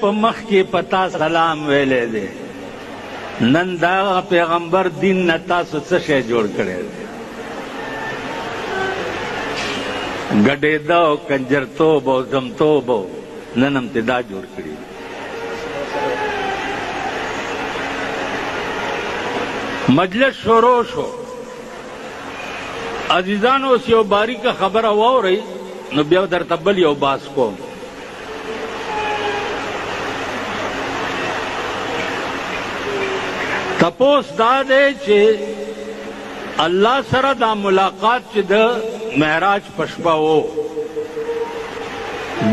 په مخ کې پتا سلام ویلې دی نن دا پیغمبر دین نه تاسو څه شی جوړ کړی دی ګډېدا او کنجرتوب او زمتوب نن هم ته دا جوړ کړي مجلس شروع شو عزیزانو اوس یو باریکه خبره واورئ نو بیا درته بل یو باس کوم تپوس دا دی چې الله سره دا ملاقات چې د معراج په شپه و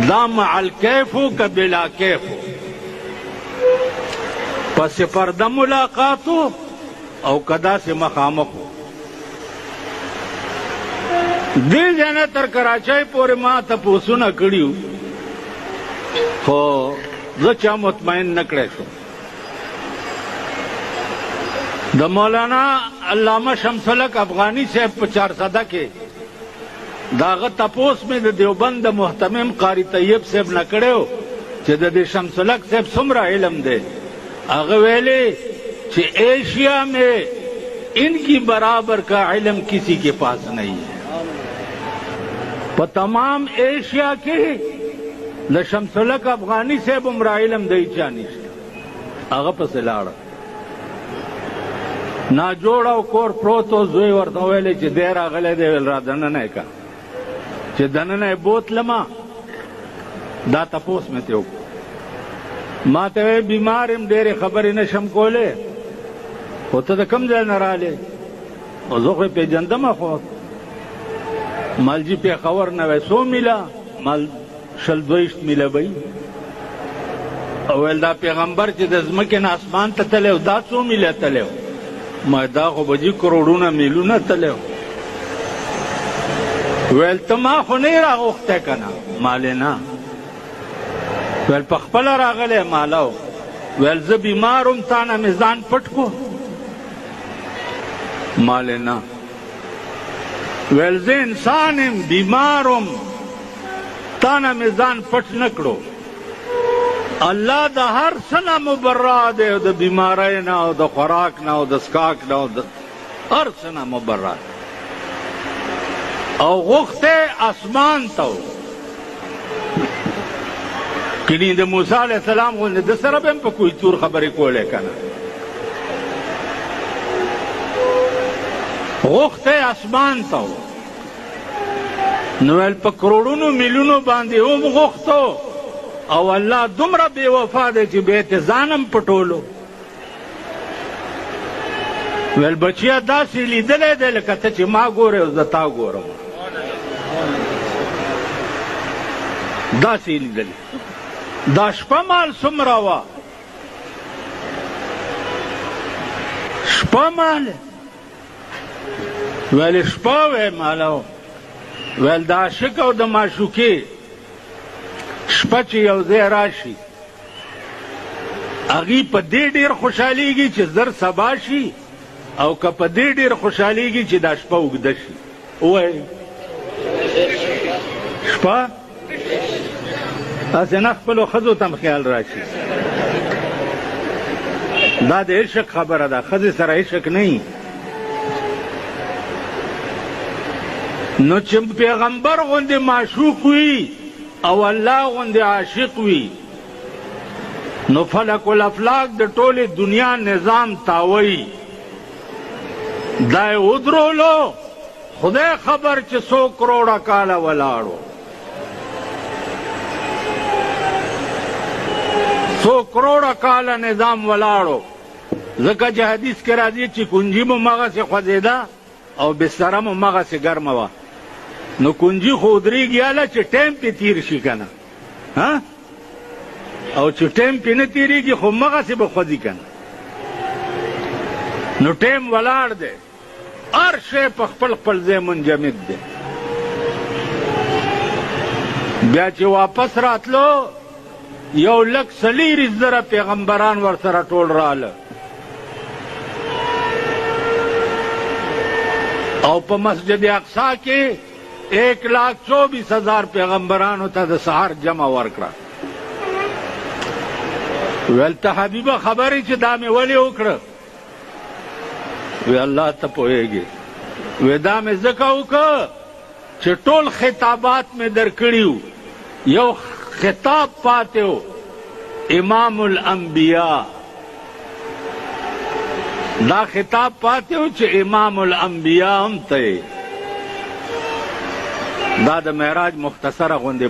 دا مع الکیف و که بلا کیف و پس پرده ملاقات و او که داسې مخامخ و دې ځای نه تر کراچۍ پورې ما تپوسونه کړي خو زه چا مطمئن نه کړی شم د مولانا علامه شمس الحق افغانی صاحب په 400 کې د هغه تپوس مې د دیوبند د محتمم قاری طیب صاحب نه کړی و چې د دې شمس الحق صاحب څومره علم دی هغه ویلې چې ایشیا میں ان کی برابر کا علم کسی کے پاس نہیں ہے په تمام ایشیا کې د شمس الحق افغانی صاحب عمر علم دی چا نشته هغه پسې لاړه ناجوړ او کور پروت و زوی ورته ویلې چې دی راغلی دی ویل را دننه یې که چې دننه یې بوتلمه دا تپوس مې ترې وکړو ما ته ویل بیمار یم ډېرې خبرې نه شم کولی خو ته د کوم ځای نه رالې او زه خو یې پېژندمه خو مالجي پېښور نه وی 100 میله مال 22 میله به او ویل دا پیغمبر چې د ځمکې نه اسمان ته تلی و دا 100 میله تلی و ما دا خو به جي کروڑونه میلونه تلی و ویل ته ما خو نه یې راغوښتی که نه مالې نه ویل په خپله راغلی ماله و ویل زه بیمار وم تا نه مې ځان پټ کو مالې نه ویل زه انسان یم بیمار وم تا نه مې ځان پټ نه کړو الله د هر څه نه مبرا دی او د بیمارۍ نه او د خوراک نه او د څښاک نه او د هر څه نه مبرا او غوښتی اسمان ته و کنی د موسی علیه السلام غوندې د سره به هم په کوی تور خبرې کولی که نه غوښتی اسمان ته و نو ویل په کروڑونو میلیونو باندې هم غوښتو او الله دومره بې وفا دی چې بیا یې ځان هم پټولو ویل بچیه داسې لیدلی دی لکه ته چې ما ګورې او زه تا ګورم داسې لیدلی دا شپه مال څومره وه شپه مال ویل شپه وی ماله ویل د عاشق او د معشوقې شپه چې یو ځای راشي هغې په دې ډېر خوشحالیږي چې زر سبا شي او که په دې ډېر خوشحالیږي چې دا شپه اوږده شي ووایي شپه هسې نه خپلو ښځو ته هم خیال راشي دا د عشق خبره ده ښځې سره عشق نه وي نو چې پیغمبر غوندې معشوق وي او الله غوندې عاشق وي نو فلک الافلاک د ټولې دنیا نظام تاوی دا یې ودرولو خدای خبر چې 100 کروڑه کاله ولاړو 100 کروڑه کاله نظام ولاړو ځکه چې حدیث کې راځي چې کنجي مو مغسې خوځېده او بستره مو مغسې ګرمه وه نو کنجي خو ودرېږي هله چې ټایم پې تیر شي که نه او چې ټایم پې نه تېرېږي خو مغسې به خوځي که نه نو ټایم ولاړ دی هر شی په خپل خپل ځای منجمد دی بیا چې واپس راتلو 1,40,000 پیغمبران ورسره ټول راله او په مسجد اقصی کې 1,24,000 پیغمبرانو ته د سحر جمع ورکړه ویل ته حبیبه خبرې چې دا مې ولې وکړه وی الله ته پوهېږي وی دا مې ځکه وکړه چې ټول خطابات مې درکړي یو خطاب پاتې و امام الانبیاء دا خطاب پاتې و چې امام الانبیاء هم ته دا د معراج مختصره غوندې